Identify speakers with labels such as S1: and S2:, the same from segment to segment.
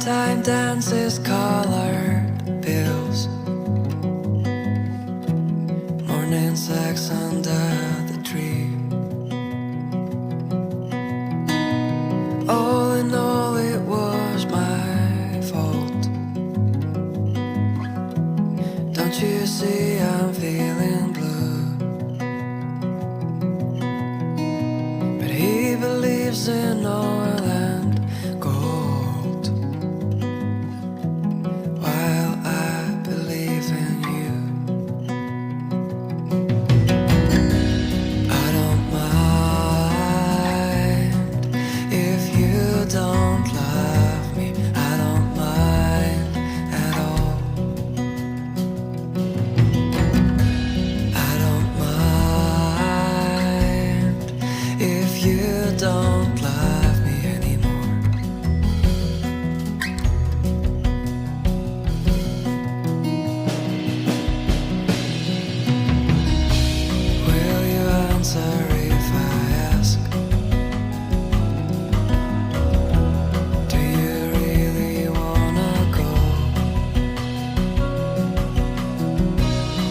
S1: Time dances, colored pills, morning sex under the tree. All in all, it was my fault. Don't you see I'm feeling blue? But he believes in oil and gold, while I believe in you. I don't mind if you don't love me. I don't mind at all. I don't mind if you don't love me anymore. Will you answer if I ask? Do you really wanna go?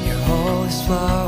S1: Your hole is far